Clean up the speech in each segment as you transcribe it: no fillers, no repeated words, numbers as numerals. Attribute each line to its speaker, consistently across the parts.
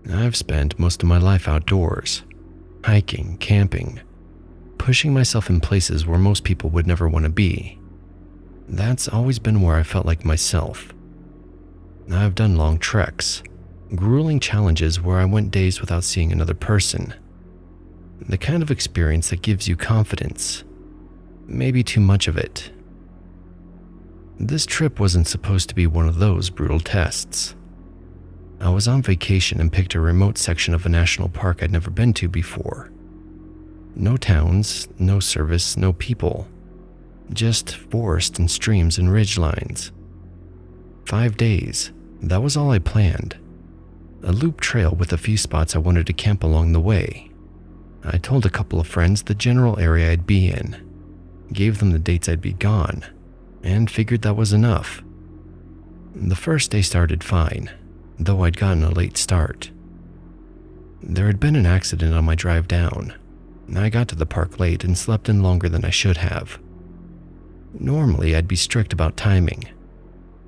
Speaker 1: I've spent most of my life outdoors, hiking, camping, pushing myself in places where most people would never want to be. That's always been where I felt like myself. I've done long treks, grueling challenges where I went days without seeing another person. The kind of experience that gives you confidence, maybe too much of it. This trip wasn't supposed to be one of those brutal tests. I was on vacation and picked a remote section of a national park I'd never been to before. No towns, no service, no people. Just forest and streams and ridgelines. 5 days, that was all I planned. A loop trail with a few spots I wanted to camp along the way. I told a couple of friends the general area I'd be in, gave them the dates I'd be gone, and figured that was enough. The first day started fine, though I'd gotten a late start. There had been an accident on my drive down. I got to the park late and slept in longer than I should have. Normally, I'd be strict about timing,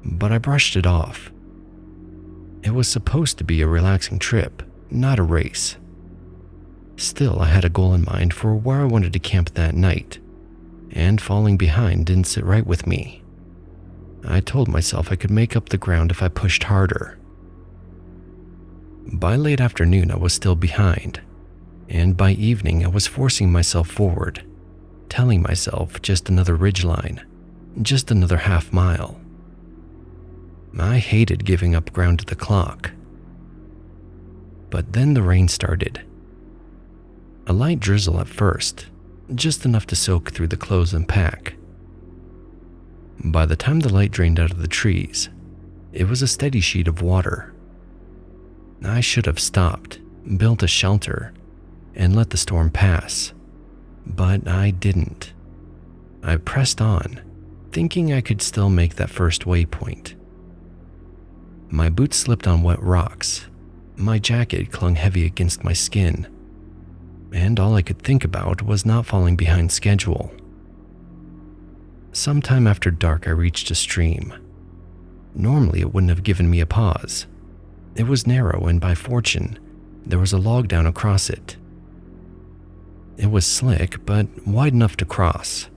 Speaker 1: but I brushed it off. It was supposed to be a relaxing trip, not a race. Still, I had a goal in mind for where I wanted to camp that night, and falling behind didn't sit right with me. I told myself I could make up the ground if I pushed harder. By late afternoon, I was still behind, and by evening, I was forcing myself forward, telling myself just another ridgeline, just another half mile. I hated giving up ground to the clock. But then the rain started. A light drizzle at first, just enough to soak through the clothes and pack. By the time the light drained out of the trees, it was a steady sheet of water. I should have stopped, built a shelter, and let the storm pass, but I didn't. I pressed on, thinking I could still make that first waypoint. My boots slipped on wet rocks, my jacket clung heavy against my skin, and all I could think about was not falling behind schedule. Sometime after dark, I reached a stream. Normally, it wouldn't have given me a pause. It was narrow, and by fortune, there was a log down across it. It was slick, but wide enough to cross.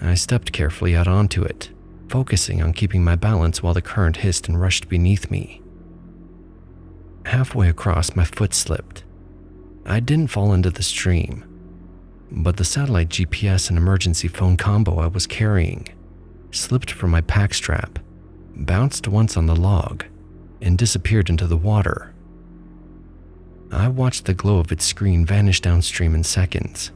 Speaker 1: I stepped carefully out onto it, focusing on keeping my balance while the current hissed and rushed beneath me. Halfway across, my foot slipped. I didn't fall into the stream, but the satellite GPS and emergency phone combo I was carrying slipped from my pack strap, bounced once on the log, and disappeared into the water. I watched the glow of its screen vanish downstream in seconds.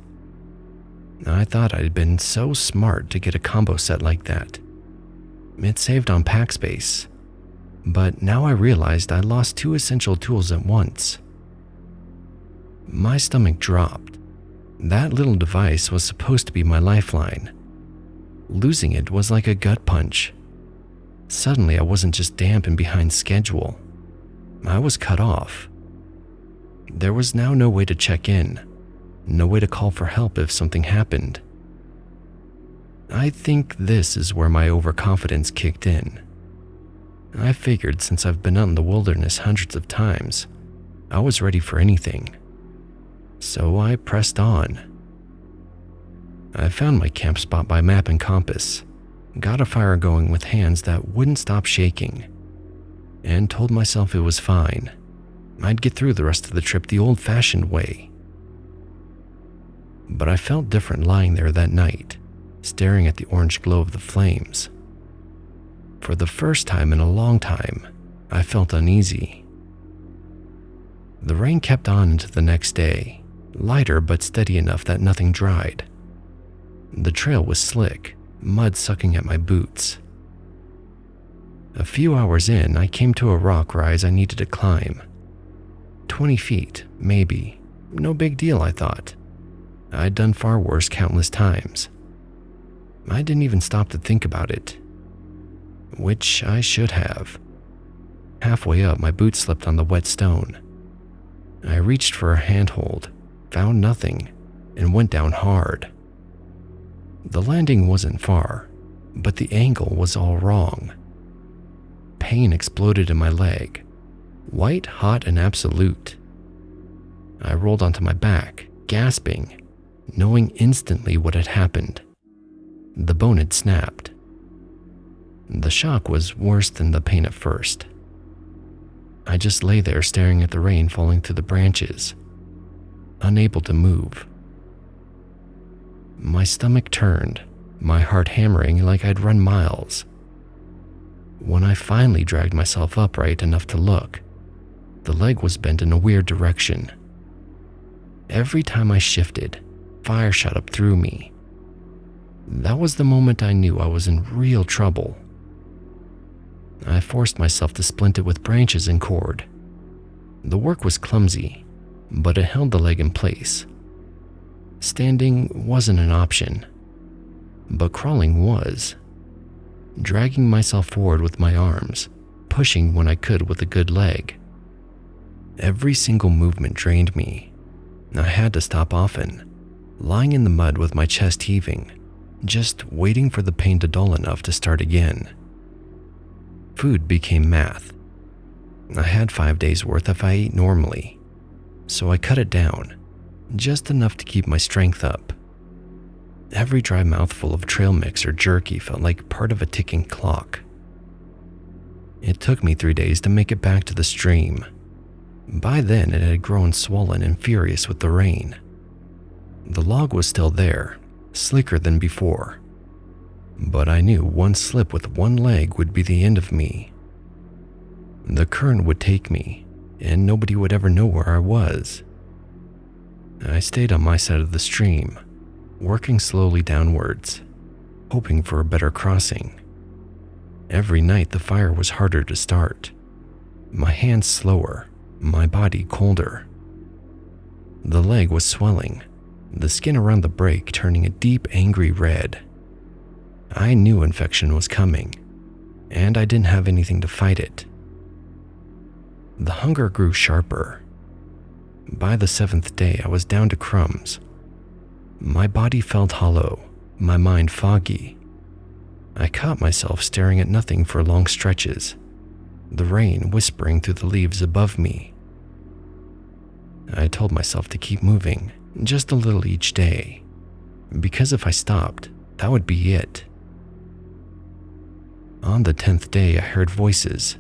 Speaker 1: I thought I'd been so smart to get a combo set like that. It saved on pack space, but now I realized I lost 2 essential tools at once. My stomach dropped. That little device was supposed to be my lifeline. Losing it was like a gut punch. Suddenly, I wasn't just damp and behind schedule. I was cut off. There was now no way to check in, no way to call for help if something happened. I think this is where my overconfidence kicked in. I figured since I've been out in the wilderness hundreds of times, I was ready for anything. So I pressed on. I found my camp spot by map and compass, got a fire going with hands that wouldn't stop shaking, and told myself it was fine. I'd get through the rest of the trip the old-fashioned way. But I felt different lying there that night, staring at the orange glow of the flames. For the first time in a long time, I felt uneasy. The rain kept on into the next day, lighter but steady enough that nothing dried. The trail was slick, mud sucking at my boots. A few hours in, I came to a rock rise I needed to climb. 20 feet, maybe. No big deal, I thought. I'd done far worse countless times. I didn't even stop to think about it, which I should have. Halfway up, my boot slipped on the wet stone. I reached for a handhold, found nothing, and went down hard. The landing wasn't far, but the angle was all wrong. Pain exploded in my leg. white hot and absolute. I rolled onto my back, gasping, knowing instantly what had happened. The bone had snapped. The shock was worse than the pain at first. I just lay there staring at the rain falling through the branches, unable to move. My stomach turned, my heart hammering like I'd run miles. When I finally dragged myself upright enough to look, the leg was bent in a weird direction. Every time I shifted, fire shot up through me. That was the moment I knew I was in real trouble. I forced myself to splint it with branches and cord. The work was clumsy, but it held the leg in place. Standing wasn't an option, but crawling was. Dragging myself forward with my arms, pushing when I could with a good leg. Every single movement drained me. I had to stop often, lying in the mud with my chest heaving, just waiting for the pain to dull enough to start again. Food became math. I had 5 days worth if I ate normally, so I cut it down, just enough to keep my strength up. Every dry mouthful of trail mix or jerky felt like part of a ticking clock. It took me 3 days to make it back to the stream. By then it had grown swollen and furious with the rain. The log was still there, slicker than before. But I knew one slip with one leg would be the end of me. The current would take me, and nobody would ever know where I was. I stayed on my side of the stream, working slowly downwards, hoping for a better crossing. Every night the fire was harder to start, my hands slower, my body colder. The leg was swelling, the skin around the break turning a deep angry red. I knew infection was coming, and I didn't have anything to fight it. The hunger grew sharper. By the 7th day, I was down to crumbs. My body felt hollow, my mind foggy. I caught myself staring at nothing for long stretches, the rain whispering through the leaves above me. I told myself to keep moving, just a little each day, because if I stopped, that would be it. On the 10th day, I heard voices.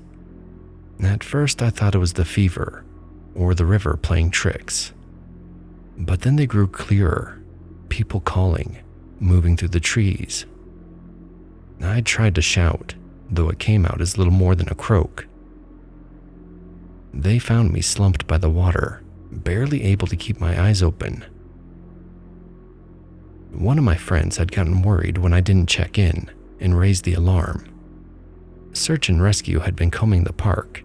Speaker 1: At first, I thought it was the fever, or the river playing tricks. But then they grew clearer, people calling, moving through the trees. I tried to shout, though it came out as little more than a croak. They found me slumped by the water, barely able to keep my eyes open. One of my friends had gotten worried when I didn't check in and raised the alarm. Search and rescue had been combing the park,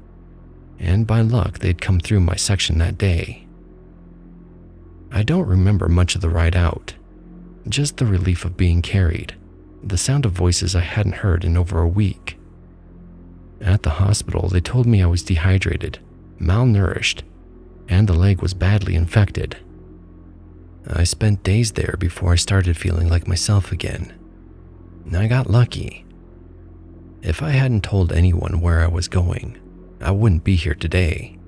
Speaker 1: and by luck they'd come through my section that day. I don't remember much of the ride out, just the relief of being carried, the sound of voices I hadn't heard in over a week. At the hospital, they told me I was dehydrated, malnourished, and the leg was badly infected. I spent days there before I started feeling like myself again. I got lucky. If I hadn't told anyone where I was going, I wouldn't be here today.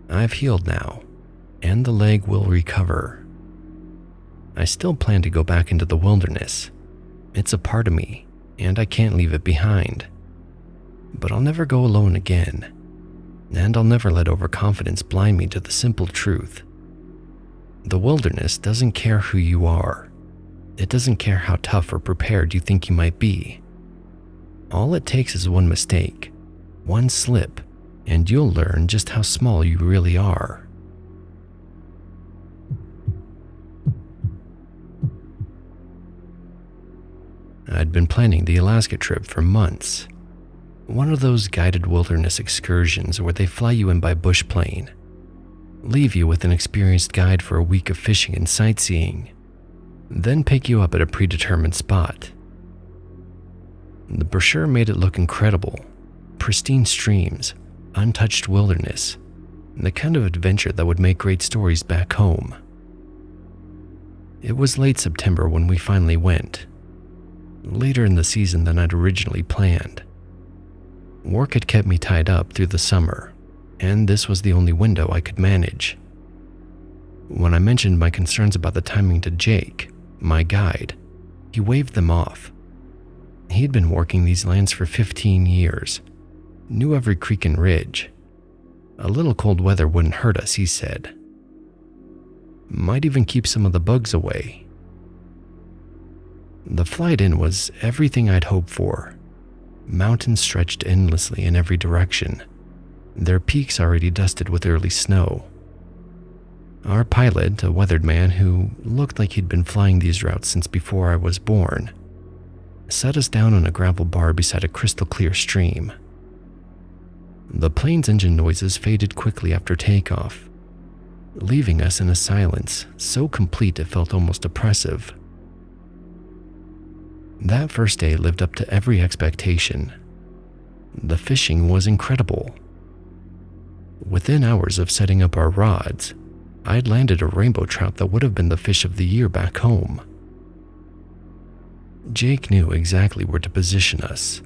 Speaker 1: I've healed now, and the leg will recover. I still plan to go back into the wilderness. It's a part of me, and I can't leave it behind. But I'll never go alone again, and I'll never let overconfidence blind me to the simple truth. The wilderness doesn't care who you are. It doesn't care how tough or prepared you think you might be. All it takes is one mistake, one slip, and you'll learn just how small you really are. I'd been planning the Alaska trip for months. One of those guided wilderness excursions where they fly you in by bush plane, leave you with an experienced guide for a week of fishing and sightseeing, then pick you up at a predetermined spot. The brochure made it look incredible. Pristine streams, untouched wilderness, the kind of adventure that would make great stories back home. It was late September when we finally went, later in the season than I'd originally planned. Work had kept me tied up through the summer, and this was the only window I could manage. When I mentioned my concerns about the timing to Jake, my guide, he waved them off. He'd been working these lands for 15 years, knew every creek and ridge. A little cold weather wouldn't hurt us, he said. Might even keep some of the bugs away. The flight in was everything I'd hoped for. Mountains stretched endlessly in every direction, their peaks already dusted with early snow. Our pilot, a weathered man who looked like he'd been flying these routes since before I was born, set us down on a gravel bar beside a crystal clear stream. The plane's engine noises faded quickly after takeoff, leaving us in a silence so complete it felt almost oppressive. That first day lived up to every expectation. The fishing was incredible. Within hours of setting up our rods, I'd landed a rainbow trout that would have been the fish of the year back home. Jake knew exactly where to position us,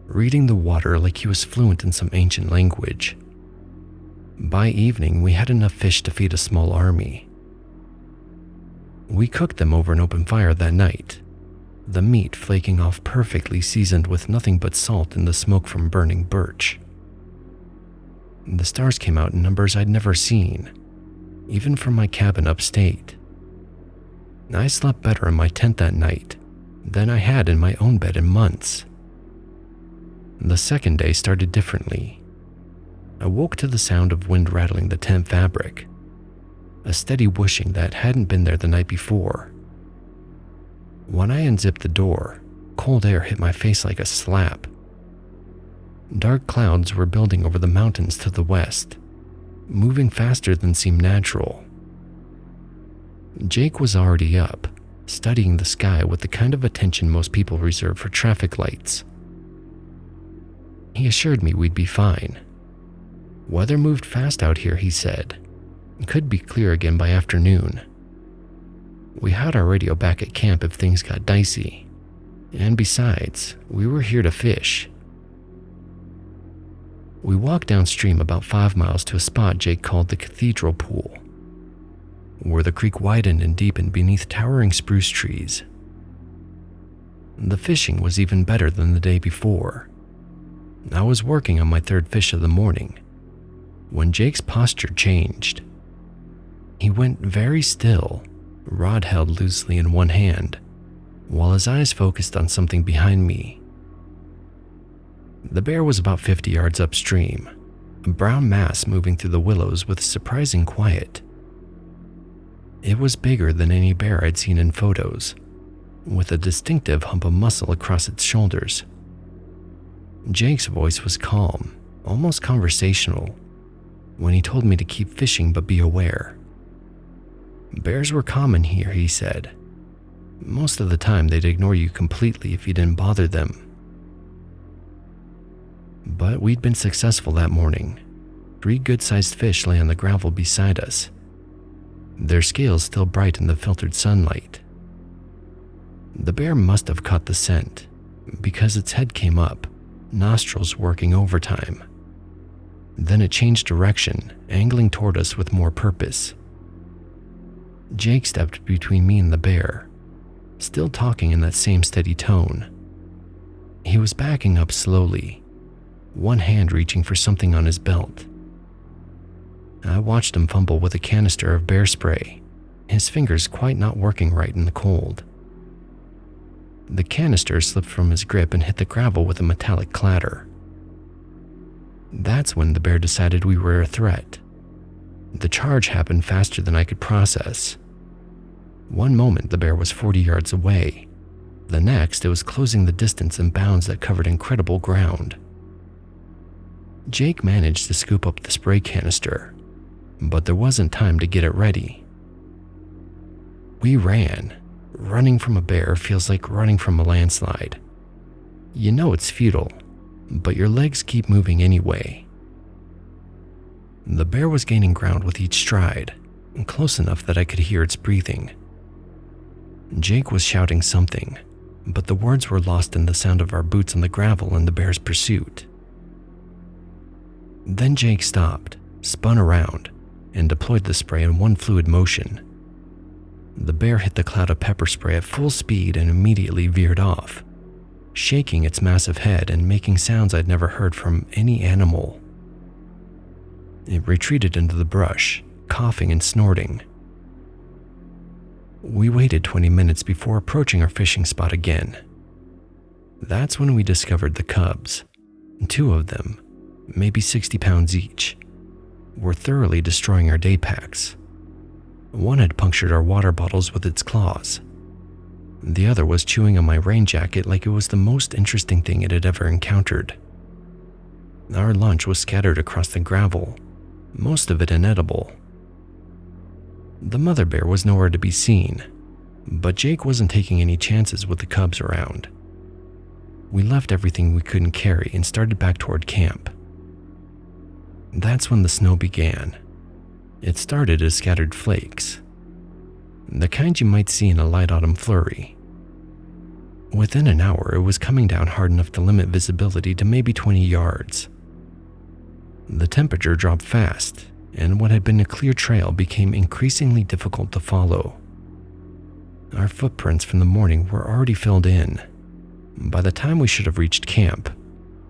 Speaker 1: reading the water like he was fluent in some ancient language. By evening, we had enough fish to feed a small army. We cooked them over an open fire that night, the meat flaking off perfectly seasoned with nothing but salt and the smoke from burning birch. The stars came out in numbers I'd never seen, even from my cabin upstate. I slept better in my tent that night than I had in my own bed in months. The second day started differently. I woke to the sound of wind rattling the tent fabric, a steady whooshing that hadn't been there the night before. When I unzipped the door, cold air hit my face like a slap. Dark clouds were building over the mountains to the west, moving faster than seemed natural. Jake was already up, studying the sky with the kind of attention most people reserve for traffic lights. He assured me we'd be fine. Weather moved fast out here, he said. It could be clear again by afternoon. We had our radio back at camp if things got dicey. And besides, we were here to fish. We walked downstream about 5 miles to a spot Jake called the Cathedral Pool, where the creek widened and deepened beneath towering spruce trees. The fishing was even better than the day before. I was working on my third fish of the morning when Jake's posture changed. He went very still, rod held loosely in one hand, while his eyes focused on something behind me. The bear was about 50 yards upstream, a brown mass moving through the willows with surprising quiet. It was bigger than any bear I'd seen in photos, with a distinctive hump of muscle across its shoulders. Jake's voice was calm, almost conversational, when he told me to keep fishing but be aware. Bears were common here, he said. Most of the time they'd ignore you completely if you didn't bother them. But we'd been successful that morning. 3 good-sized fish lay on the gravel beside us, their scales still bright in the filtered sunlight. The bear must have caught the scent, because its head came up, nostrils working overtime. Then it changed direction, angling toward us with more purpose. Jake stepped between me and the bear, still talking in that same steady tone. He was backing up slowly, one hand reaching for something on his belt. I watched him fumble with a canister of bear spray, his fingers quite not working right in the cold. The canister slipped from his grip and hit the gravel with a metallic clatter. That's when the bear decided we were a threat. The charge happened faster than I could process. One moment the bear was 40 yards away. The next it was closing the distance in bounds that covered incredible ground. Jake managed to scoop up the spray canister, but there wasn't time to get it ready. We ran. Running from a bear feels like running from a landslide. You know it's futile, but your legs keep moving anyway. The bear was gaining ground with each stride, close enough that I could hear its breathing. Jake was shouting something, but the words were lost in the sound of our boots on the gravel in the bear's pursuit. Then Jake stopped, spun around, and deployed the spray in one fluid motion. The bear hit the cloud of pepper spray at full speed and immediately veered off, shaking its massive head and making sounds I'd never heard from any animal. It retreated into the brush, coughing and snorting. We waited 20 minutes before approaching our fishing spot again. That's when we discovered the cubs. 2 of them, maybe 60 pounds each, were thoroughly destroying our day packs. One had punctured our water bottles with its claws. The other was chewing on my rain jacket like it was the most interesting thing it had ever encountered. Our lunch was scattered across the gravel, most of it inedible. The mother bear was nowhere to be seen, but Jake wasn't taking any chances with the cubs around. We left everything we couldn't carry and started back toward camp. That's when the snow began. It started as scattered flakes, the kind you might see in a light autumn flurry. Within an hour, it was coming down hard enough to limit visibility to maybe 20 yards. The temperature dropped fast, and what had been a clear trail became increasingly difficult to follow. Our footprints from the morning were already filled in. By the time we should have reached camp,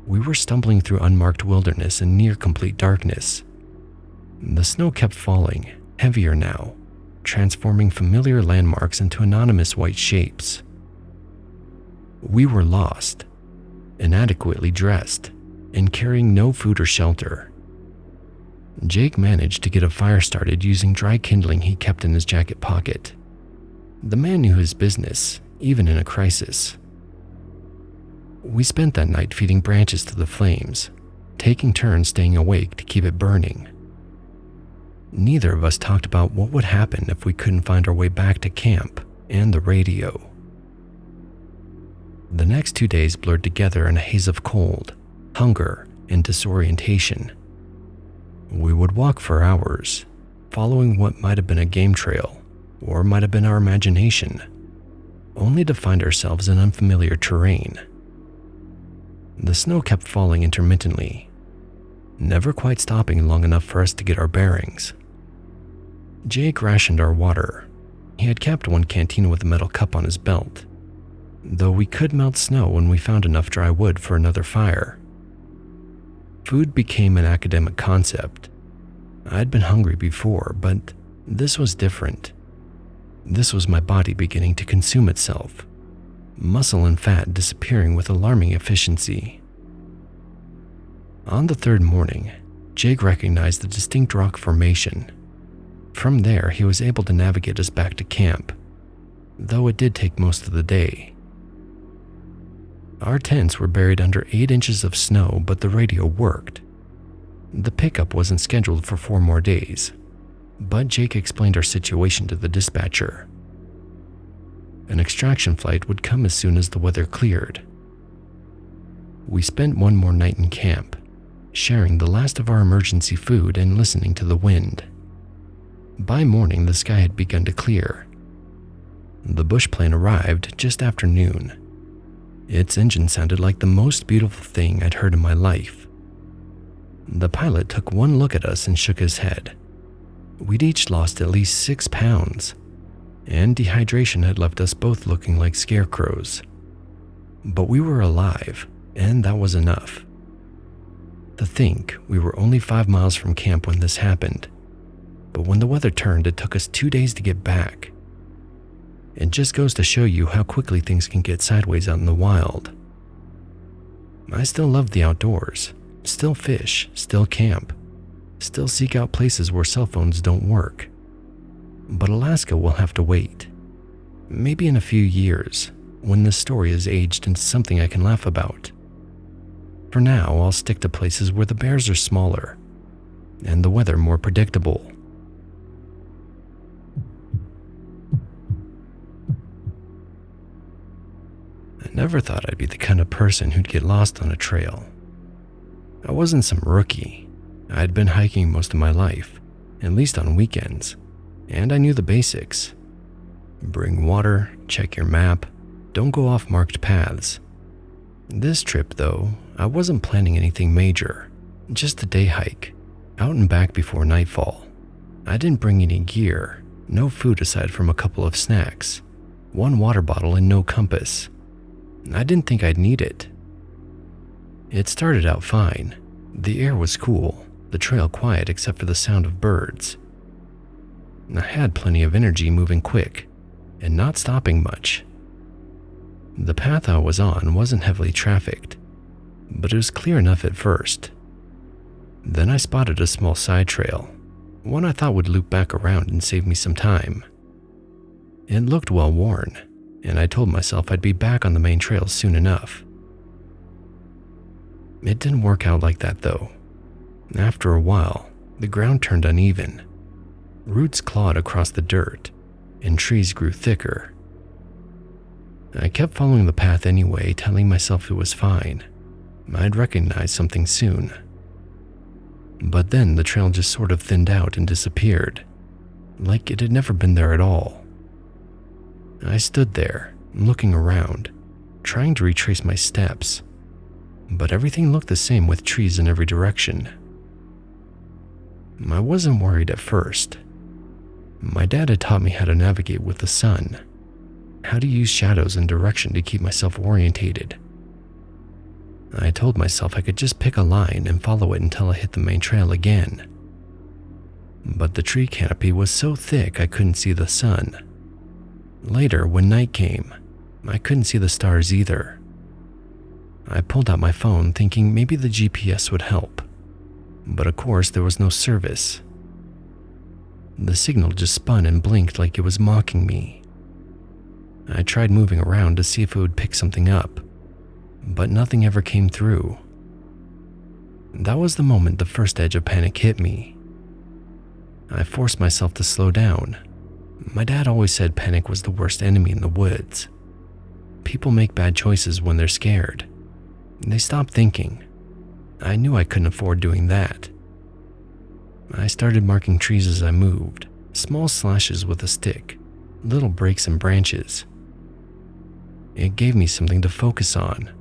Speaker 1: we were stumbling through unmarked wilderness in near complete darkness. The snow kept falling, heavier now, transforming familiar landmarks into anonymous white shapes. We were lost, inadequately dressed, and carrying no food or shelter. Jake managed to get a fire started using dry kindling he kept in his jacket pocket. The man knew his business, even in a crisis. We spent that night feeding branches to the flames, taking turns staying awake to keep it burning. Neither of us talked about what would happen if we couldn't find our way back to camp and the radio. The next 2 days blurred together in a haze of cold, hunger, and disorientation. We would walk for hours, following what might have been a game trail, or might have been our imagination, only to find ourselves in unfamiliar terrain. The snow kept falling intermittently, never quite stopping long enough for us to get our bearings. Jake rationed our water. He had kept one canteen with a metal cup on his belt, though we could melt snow when we found enough dry wood for another fire. Food became an academic concept. I'd been hungry before, but this was different. This was my body beginning to consume itself, muscle and fat disappearing with alarming efficiency. On the 3rd morning, Jake recognized the distinct rock formation. From there, he was able to navigate us back to camp, though it did take most of the day. Our tents were buried under 8 inches of snow, but the radio worked. The pickup wasn't scheduled for 4 more days, but Jake explained our situation to the dispatcher. An extraction flight would come as soon as the weather cleared. We spent 1 more night in camp, sharing the last of our emergency food and listening to the wind. By morning, the sky had begun to clear. The bush plane arrived just after noon. Its engine sounded like the most beautiful thing I'd heard in my life. The pilot took one look at us and shook his head. We'd each lost at least 6 pounds, and dehydration had left us both looking like scarecrows. But we were alive, and that was enough. To think we were only 5 miles from camp when this happened, but when the weather turned, it took us 2 days to get back. It just goes to show you how quickly things can get sideways out in the wild. I still love the outdoors, still fish, still camp, still seek out places where cell phones don't work. But Alaska will have to wait. Maybe in a few years, when this story is aged into something I can laugh about. For now, I'll stick to places where the bears are smaller and the weather more predictable. I never thought I'd be the kind of person who'd get lost on a trail. I wasn't some rookie. I'd been hiking most of my life, at least on weekends, and I knew the basics. Bring water, check your map, don't go off marked paths. This trip, though, I wasn't planning anything major, just a day hike, out and back before nightfall. I didn't bring any gear, no food aside from a couple of snacks, one water bottle, and no compass. I didn't think I'd need it. It started out fine. The air was cool, the trail quiet except for the sound of birds. I had plenty of energy moving quick and not stopping much. The path I was on wasn't heavily trafficked, but it was clear enough at first. Then I spotted a small side trail, one I thought would loop back around and save me some time. It looked well worn, and I told myself I'd be back on the main trail soon enough. It didn't work out like that though. After a while, the ground turned uneven. Roots clawed across the dirt, and trees grew thicker. I kept following the path anyway, telling myself it was fine. I'd recognize something soon. But then the trail just sort of thinned out and disappeared, like it had never been there at all. I stood there, looking around, trying to retrace my steps, but everything looked the same with trees in every direction. I wasn't worried at first. My dad had taught me how to navigate with the sun, how to use shadows and direction to keep myself orientated. I told myself I could just pick a line and follow it until I hit the main trail again. But the tree canopy was so thick I couldn't see the sun. Later, when night came, I couldn't see the stars either. I pulled out my phone thinking maybe the GPS would help, but of course there was no service. The signal just spun and blinked like it was mocking me. I tried moving around to see if it would pick something up, but nothing ever came through. That was the moment the first edge of panic hit me. I forced myself to slow down. My dad always said panic was the worst enemy in the woods. People make bad choices when they're scared. They stop thinking. I knew I couldn't afford doing that. I started marking trees as I moved, small slashes with a stick, little breaks in branches. It gave me something to focus on,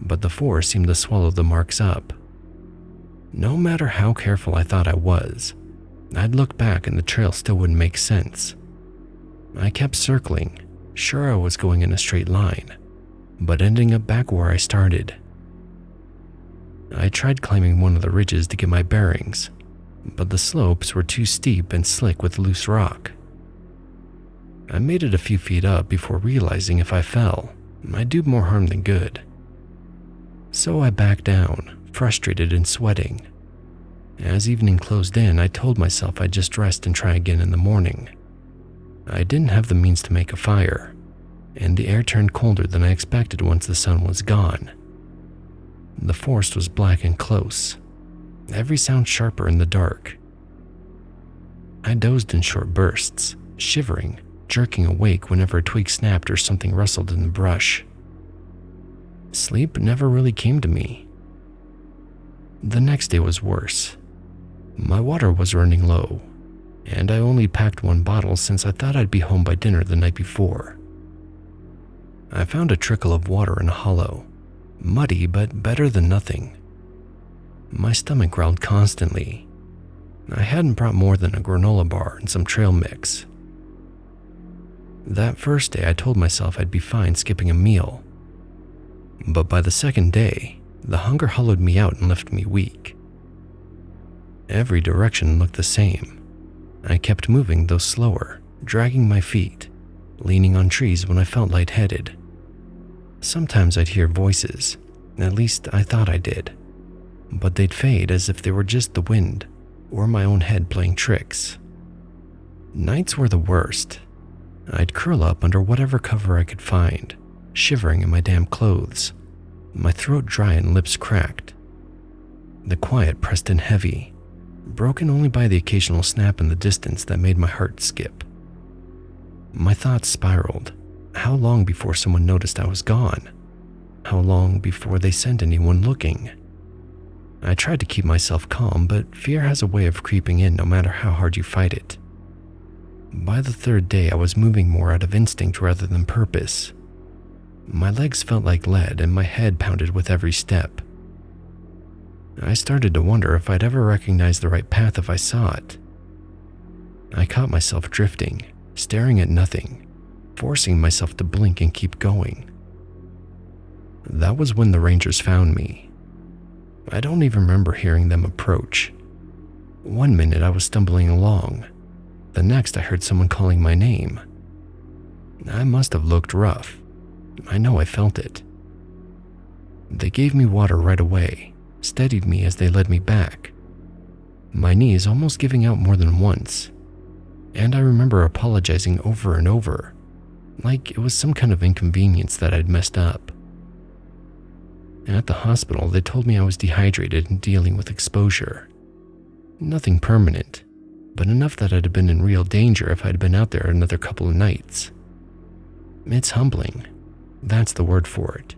Speaker 1: but the forest seemed to swallow the marks up. No matter how careful I thought I was, I'd look back and the trail still wouldn't make sense. I kept circling, sure I was going in a straight line, but ending up back where I started. I tried climbing one of the ridges to get my bearings, but the slopes were too steep and slick with loose rock. I made it a few feet up before realizing if I fell, I'd do more harm than good. So I backed down, frustrated and sweating. As evening closed in, I told myself I'd just rest and try again in the morning. I didn't have the means to make a fire, and the air turned colder than I expected once the sun was gone. The forest was black and close, every sound sharper in the dark. I dozed in short bursts, shivering, jerking awake whenever a twig snapped or something rustled in the brush. Sleep never really came to me. The next day was worse. My water was running low, and I only packed one bottle since I thought I'd be home by dinner the night before. I found a trickle of water in a hollow, muddy but better than nothing. My stomach growled constantly. I hadn't brought more than a granola bar and some trail mix. That first day I told myself I'd be fine skipping a meal. But by the second day, the hunger hollowed me out and left me weak. Every direction looked the same. I kept moving, though slower, dragging my feet, leaning on trees when I felt lightheaded. Sometimes I'd hear voices, at least I thought I did, but they'd fade as if they were just the wind or my own head playing tricks. Nights were the worst. I'd curl up under whatever cover I could find, shivering in my damp clothes, my throat dry and lips cracked. The quiet pressed in heavy, broken only by the occasional snap in the distance that made my heart skip. My thoughts spiraled. How long before someone noticed I was gone? How long before they sent anyone looking? I tried to keep myself calm, but fear has a way of creeping in no matter how hard you fight it. By the third day, I was moving more out of instinct rather than purpose. My legs felt like lead and my head pounded with every step. I started to wonder if I'd ever recognize the right path if I saw it. I caught myself drifting, staring at nothing, forcing myself to blink and keep going. That was when the Rangers found me. I don't even remember hearing them approach. One minute I was stumbling along. The next I heard someone calling my name. I must have looked rough. I know I felt it. They gave me water right away, steadied me as they led me back. My knees almost giving out more than once, and I remember apologizing over and over, like it was some kind of inconvenience that I'd messed up. At the hospital, they told me I was dehydrated and dealing with exposure. Nothing permanent, but enough that I'd have been in real danger if I'd been out there another couple of nights. It's humbling. That's the word for it.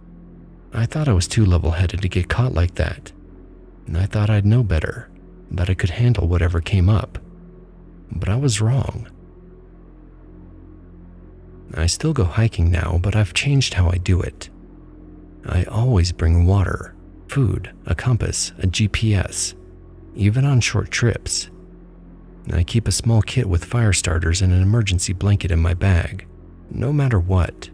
Speaker 1: I thought I was too level-headed to get caught like that, and I thought I'd know better, that I could handle whatever came up. But I was wrong. I still go hiking now, but I've changed how I do it. I always bring water, food, a compass, a GPS, even on short trips. I keep a small kit with fire starters and an emergency blanket in my bag, no matter what.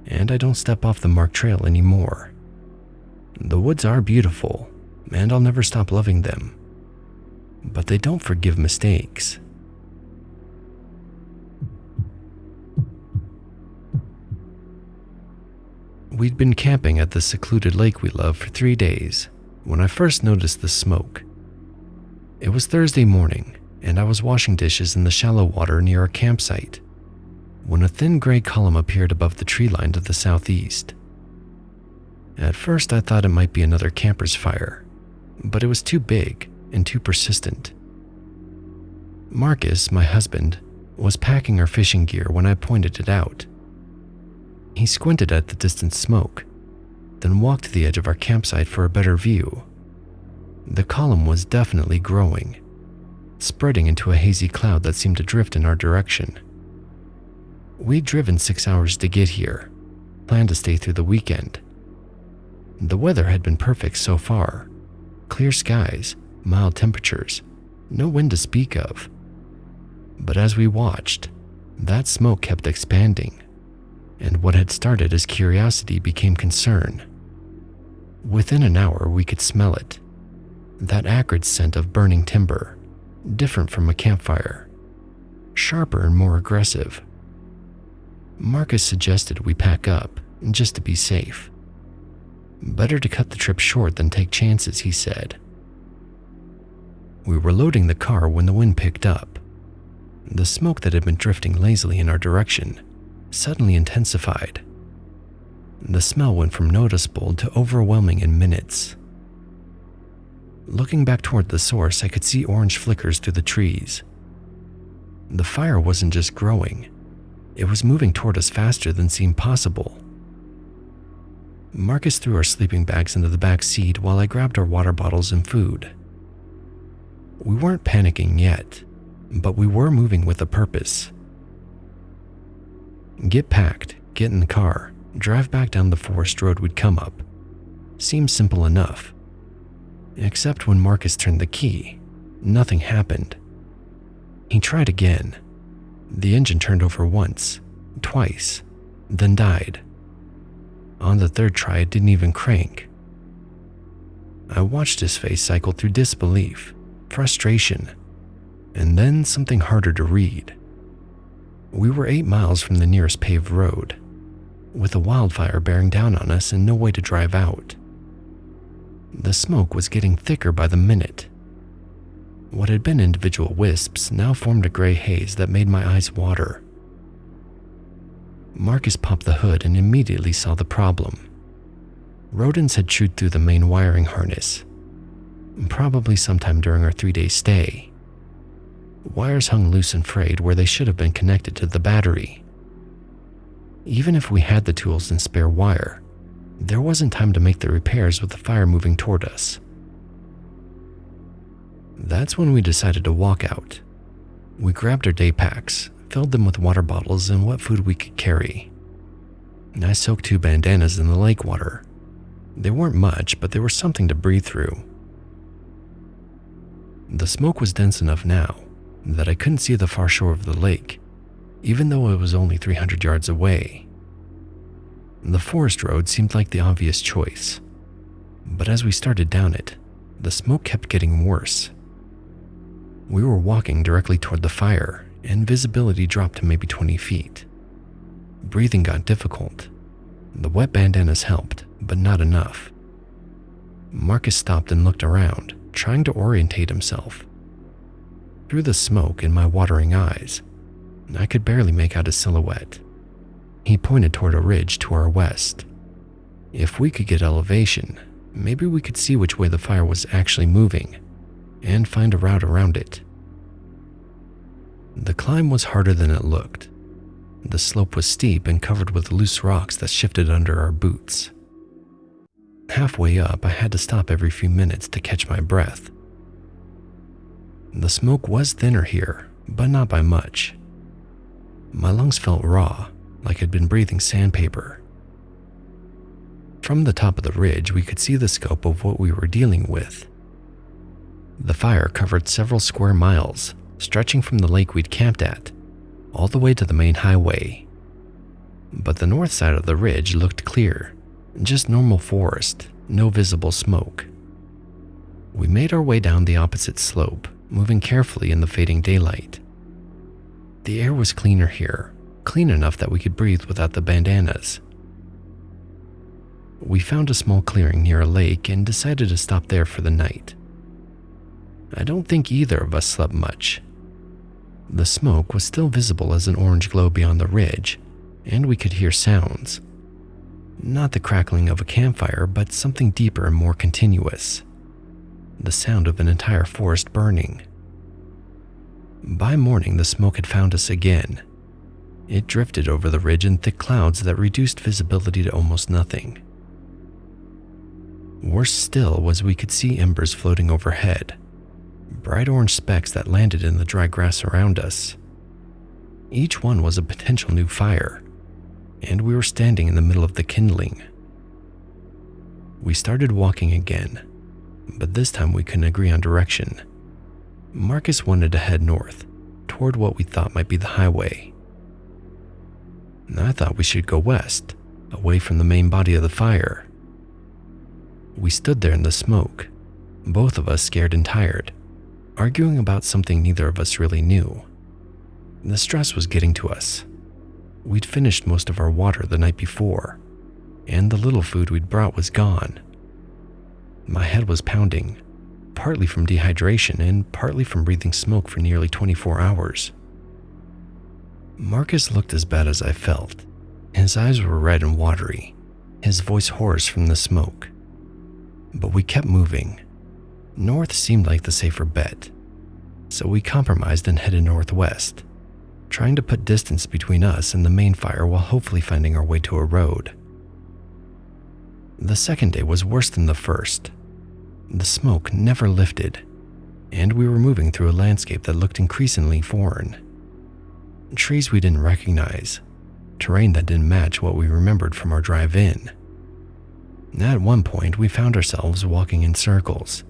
Speaker 1: And I don't step off the marked trail anymore. The woods are beautiful, and I'll never stop loving them. But they don't forgive mistakes. We'd been camping at the secluded lake we love for 3 days when I first noticed the smoke. It was Thursday morning, and I was washing dishes in the shallow water near our campsite when a thin gray column appeared above the tree line to the southeast. At first I thought it might be another camper's fire, but it was too big and too persistent. Marcus, my husband, was packing our fishing gear when I pointed it out. He squinted at the distant smoke, then walked to the edge of our campsite for a better view. The column was definitely growing, spreading into a hazy cloud that seemed to drift in our direction. We'd driven 6 hours to get here, planned to stay through the weekend. The weather had been perfect so far. Clear skies, mild temperatures, no wind to speak of. But as we watched, that smoke kept expanding, and what had started as curiosity became concern. Within an hour, we could smell it. That acrid scent of burning timber, different from a campfire, sharper and more aggressive. Marcus suggested we pack up, just to be safe. Better to cut the trip short than take chances, he said. We were loading the car when the wind picked up. The smoke that had been drifting lazily in our direction suddenly intensified. The smell went from noticeable to overwhelming in minutes. Looking back toward the source, I could see orange flickers through the trees. The fire wasn't just growing, it was moving toward us faster than seemed possible. Marcus threw our sleeping bags into the back seat while I grabbed our water bottles and food. We weren't panicking yet, but we were moving with a purpose. Get packed, get in the car, drive back down the forest road we'd come up. Seemed simple enough. Except when Marcus turned the key, nothing happened. He tried again. The engine turned over once, twice, then died. On the third try, it didn't even crank. I watched his face cycle through disbelief, frustration, and then something harder to read. We were 8 miles from the nearest paved road, with a wildfire bearing down on us and no way to drive out. The smoke was getting thicker by the minute. What had been individual wisps now formed a gray haze that made my eyes water. Marcus popped the hood and immediately saw the problem. Rodents had chewed through the main wiring harness, probably sometime during our 3-day stay. Wires hung loose and frayed where they should have been connected to the battery. Even if we had the tools and spare wire, there wasn't time to make the repairs with the fire moving toward us. That's when we decided to walk out. We grabbed our day packs, filled them with water bottles and what food we could carry. I soaked 2 bandanas in the lake water, They weren't much, but they were something to breathe through. The smoke was dense enough now that I couldn't see the far shore of the lake, even though it was only 300 yards away. The forest road seemed like the obvious choice, but as we started down it, the smoke kept getting worse. We were walking directly toward the fire, and visibility dropped to maybe 20 feet. Breathing got difficult. The wet bandanas helped, but not enough. Marcus stopped and looked around, trying to orientate himself. Through the smoke in my watering eyes, I could barely make out his silhouette. He pointed toward a ridge to our west. If we could get elevation, maybe we could see which way the fire was actually moving and find a route around it. The climb was harder than it looked. The slope was steep and covered with loose rocks that shifted under our boots. Halfway up, I had to stop every few minutes to catch my breath. The smoke was thinner here, but not by much. My lungs felt raw, like I'd been breathing sandpaper. From the top of the ridge, we could see the scope of what we were dealing with. The fire covered several square miles, stretching from the lake we'd camped at, all the way to the main highway. But the north side of the ridge looked clear, just normal forest, no visible smoke. We made our way down the opposite slope, moving carefully in the fading daylight. The air was cleaner here, clean enough that we could breathe without the bandanas. We found a small clearing near a lake and decided to stop there for the night. I don't think either of us slept much. The smoke was still visible as an orange glow beyond the ridge, and we could hear sounds. Not the crackling of a campfire, but something deeper and more continuous. The sound of an entire forest burning. By morning, the smoke had found us again. It drifted over the ridge in thick clouds that reduced visibility to almost nothing. Worse still was we could see embers floating overhead, bright orange specks that landed in the dry grass around us. Each one was a potential new fire, and we were standing in the middle of the kindling. We started walking again, but this time we couldn't agree on direction. Marcus wanted to head north, toward what we thought might be the highway. I thought we should go west, away from the main body of the fire. We stood there in the smoke, both of us scared and tired, arguing about something neither of us really knew. The stress was getting to us. We'd finished most of our water the night before, and the little food we'd brought was gone. My head was pounding, partly from dehydration and partly from breathing smoke for nearly 24 hours. Marcus looked as bad as I felt. His eyes were red and watery, his voice hoarse from the smoke. But we kept moving. North seemed like the safer bet, so we compromised and headed northwest, trying to put distance between us and the main fire while hopefully finding our way to a road. The second day was worse than the first. The smoke never lifted, and we were moving through a landscape that looked increasingly foreign. Trees we didn't recognize, terrain that didn't match what we remembered from our drive in. At one point, we found ourselves walking in circles,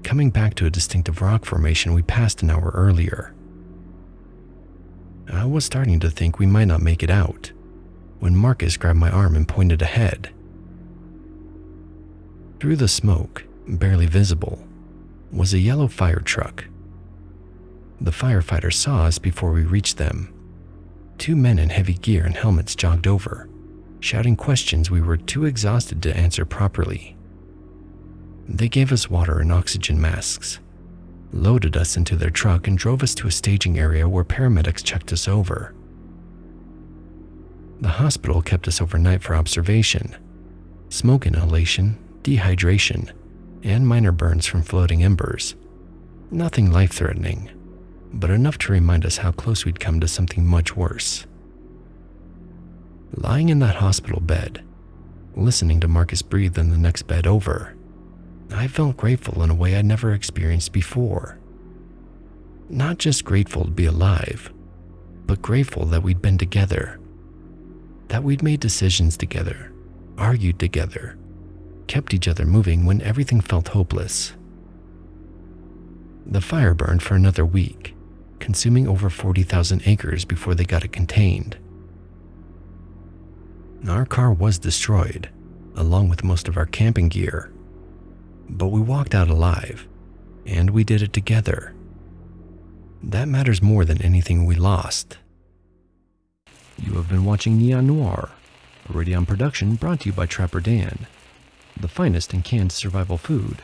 Speaker 1: coming back to a distinctive rock formation we passed an hour earlier. I was starting to think we might not make it out, when Marcus grabbed my arm and pointed ahead. Through the smoke, barely visible, was a yellow fire truck. The firefighters saw us before we reached them. Two men in heavy gear and helmets jogged over, shouting questions we were too exhausted to answer properly. They gave us water and oxygen masks, loaded us into their truck, and drove us to a staging area where paramedics checked us over. The hospital kept us overnight for observation, smoke inhalation, dehydration, and minor burns from floating embers. Nothing life-threatening, but enough to remind us how close we'd come to something much worse. Lying in that hospital bed, listening to Marcus breathe in the next bed over, I felt grateful in a way I'd never experienced before. Not just grateful to be alive, but grateful that we'd been together, that we'd made decisions together, argued together, kept each other moving when everything felt hopeless. The fire burned for another week, consuming over 40,000 acres before they got it contained. Our car was destroyed, along with most of our camping gear, but we walked out alive, and we did it together. That matters more than anything we lost. You have been watching Neon Noir, a Radeon production brought to you by Trapper Dan, the finest in canned survival food.